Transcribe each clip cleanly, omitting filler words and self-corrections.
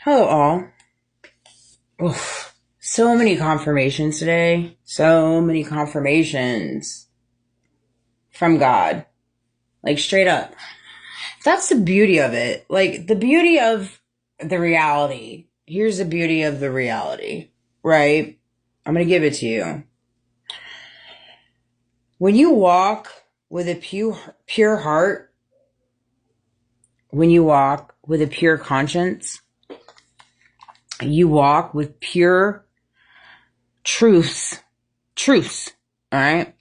Hello, all. Oof. So many confirmations today. So many confirmations from God. Like, straight up. That's the beauty of it. Like, the beauty of the reality. Here's the beauty of the reality, right? I'm going to give it to you. When you walk with a pure heart, when you walk with a pure conscience, you walk with pure truths, all right?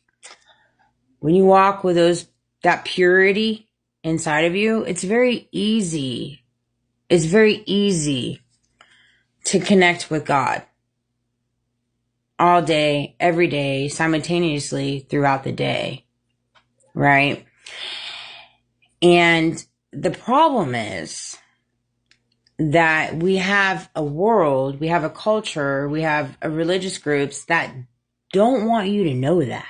When you walk with that purity inside of you, it's very easy. It's very easy to connect with God all day, every day, simultaneously throughout the day, right? And the problem is that we have a world, we have a culture, we have religious groups that don't want you to know that.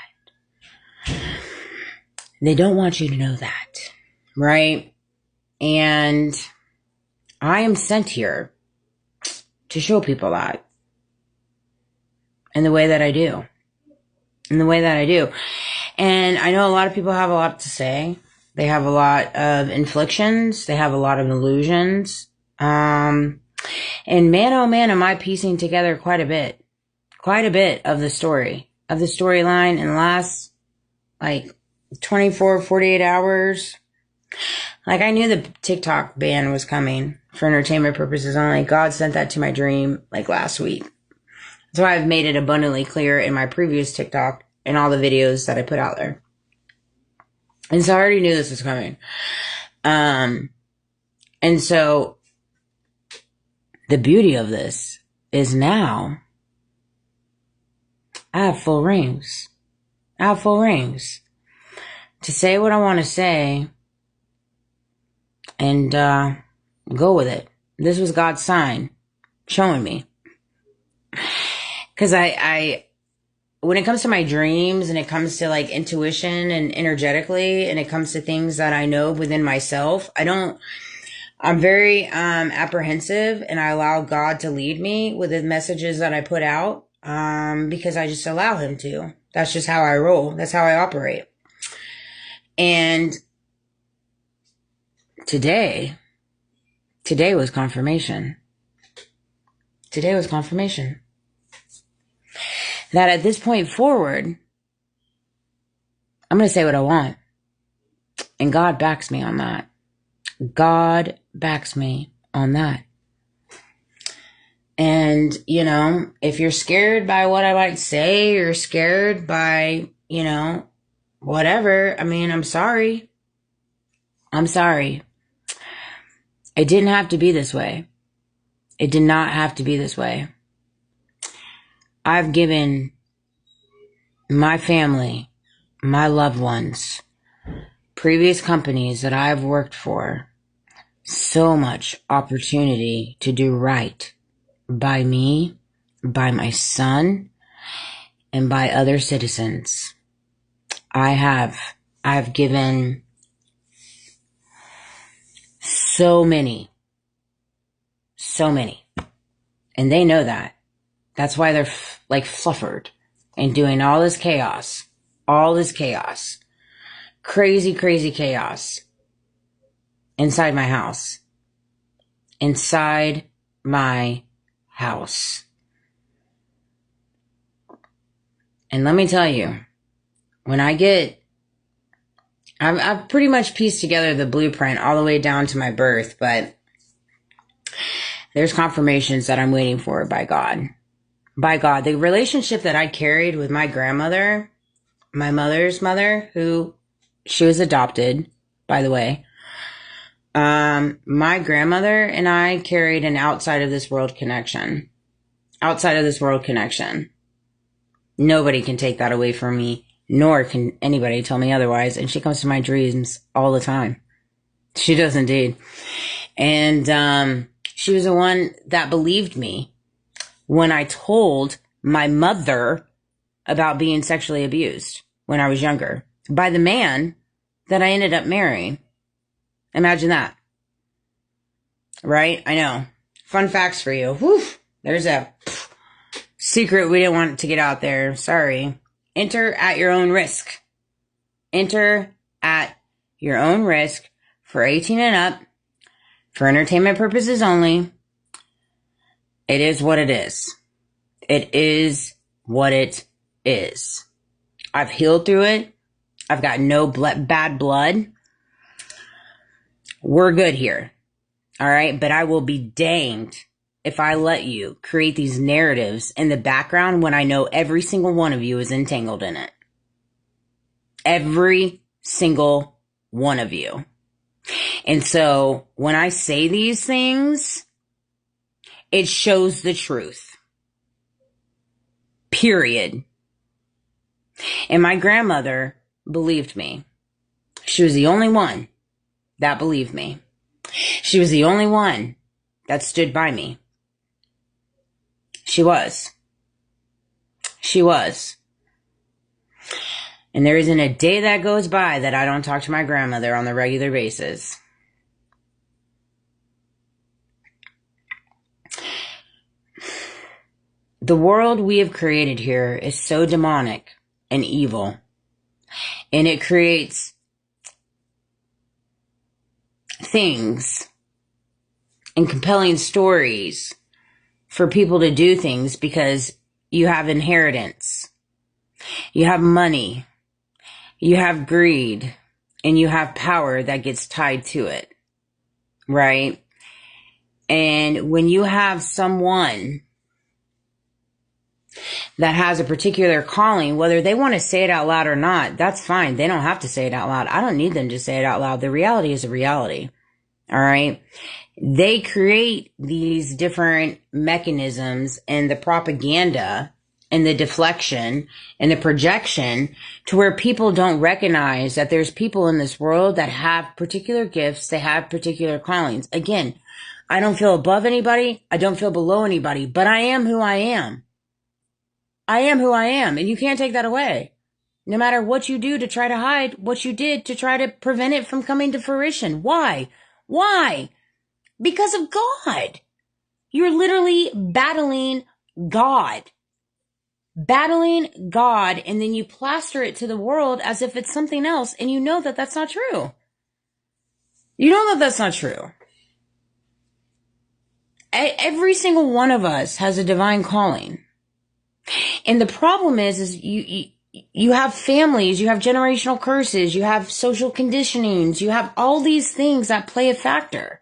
They don't want you to know that, right? And I am sent here to show people that in the way that I do. In the way that I do. And I know a lot of people have a lot to say. They have a lot of inflictions. They have a lot of illusions. And man, oh man, am I piecing together quite a bit of the storyline in the last, 24, 48 hours. Like, I knew the TikTok ban was coming for entertainment purposes only. God sent that to my dream, last week. That's why I've made it abundantly clear in my previous TikTok and all the videos that I put out there. And so I already knew this was coming. And so the beauty of this is now I have full reins. I have full reins to say what I want to say and go with it. This was God's sign showing me. Because I when it comes to my dreams and it comes to intuition and energetically and it comes to things that I know within myself, I'm very apprehensive, and I allow God to lead me with the messages that I put out because I just allow him to. That's just how I roll. That's how I operate. And today was confirmation. Today was confirmation that at this point forward, I'm going to say what I want. And God backs me on that. God backs me on that. And, if you're scared by what I might say, you're scared by, whatever, I'm sorry. I'm sorry. It didn't have to be this way. It did not have to be this way. I've given my family, my loved ones, previous companies that I've worked for, so much opportunity to do right by me, by my son, and by other citizens. I've given so many, and they know that. That's why they're fluffered and doing all this chaos, crazy chaos inside my house. And let me tell you, when I've pretty much pieced together the blueprint all the way down to my birth, but there's confirmations that I'm waiting for by God. By God. The relationship that I carried with my grandmother, my mother's mother, she was adopted, by the way. My grandmother and I carried an outside of this world connection. Nobody can take that away from me, nor can anybody tell me otherwise. And she comes to my dreams all the time. She does indeed. And she was the one that believed me when I told my mother about being sexually abused when I was younger by the man that I ended up marrying. Imagine that. Right? I know. fun facts for you. Whew, there's a secret we didn't want to get out there. Sorry. Enter at your own risk. Enter at your own risk for 18 and up, for entertainment purposes only. It is what it is. It is what it is. I've healed through it. I've got no bad blood. We're good here. All right. But I will be danged if I let you create these narratives in the background when I know every single one of you is entangled in it. Every single one of you. And so when I say these things, it shows the truth. Period. And my grandmother believed me. She was the only one that believed me. She was the only one that stood by me. She was. She was. And there isn't a day that goes by that I don't talk to my grandmother on a regular basis. The world we have created here is so demonic and evil. And it creates things and compelling stories for people to do things because you have inheritance, you have money, you have greed, and you have power that gets tied to it, right? And when you have someone that has a particular calling, whether they want to say it out loud or not, that's fine. They don't have to say it out loud. I don't need them to say it out loud. The reality is a reality. All right. They create these different mechanisms and the propaganda and the deflection and the projection to where people don't recognize that there's people in this world that have particular gifts. They have particular callings. Again, I don't feel above anybody. I don't feel below anybody, but I am who I am. I am who I am, and you can't take that away. No matter what you do to try to hide what you did to try to prevent it from coming to fruition. Why? Why? Because of God. You're literally battling God. Battling God, and then you plaster it to the world as if it's something else, and you know that that's not true. You know that that's not true. Every single one of us has a divine calling. And the problem is you have families, you have generational curses, you have social conditionings, you have all these things that play a factor.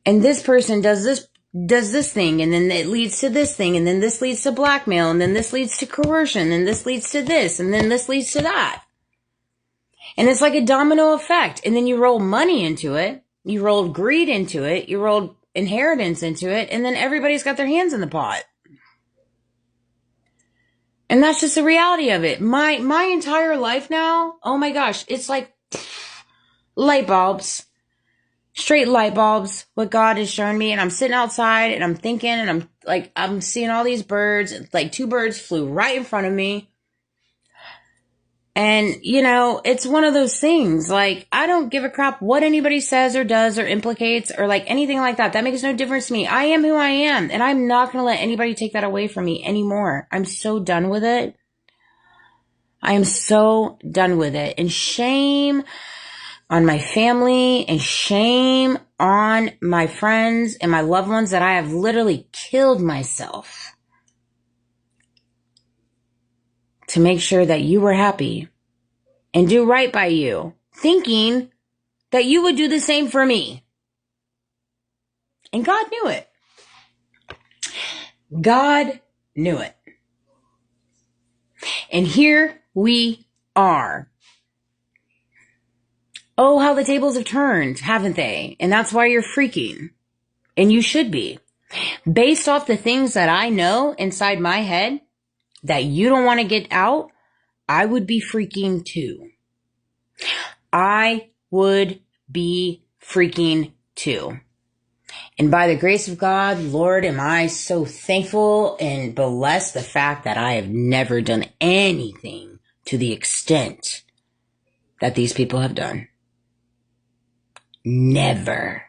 And this person does this thing, and then it leads to this thing, and then this leads to blackmail, and then this leads to coercion, and this leads to this, and then this leads to that. And it's like a domino effect. And then you roll money into it, you rolled greed into it, you rolled inheritance into it, and then everybody's got their hands in the pot. And that's just the reality of it. My entire life now, oh my gosh, it's like light bulbs, straight light bulbs, what God has shown me. And I'm sitting outside and I'm thinking, and I'm seeing all these birds, like 2 birds flew right in front of me. And, it's one of those things, like, I don't give a crap what anybody says or does or implicates or like anything like that. That makes no difference to me. I am who I am, and I'm not going to let anybody take that away from me anymore. I'm so done with it. I am so done with it. And shame on my family and shame on my friends and my loved ones that I have literally killed myself to make sure that you were happy and do right by you, thinking that you would do the same for me. And God knew it. God knew it. And here we are. Oh, how the tables have turned, haven't they? And that's why you're freaking. And you should be. Based off the things that I know inside my head that you don't want to get out, I would be freaking too. I would be freaking too. And by the grace of God, Lord, am I so thankful and blessed the fact that I have never done anything to the extent that these people have done. Never.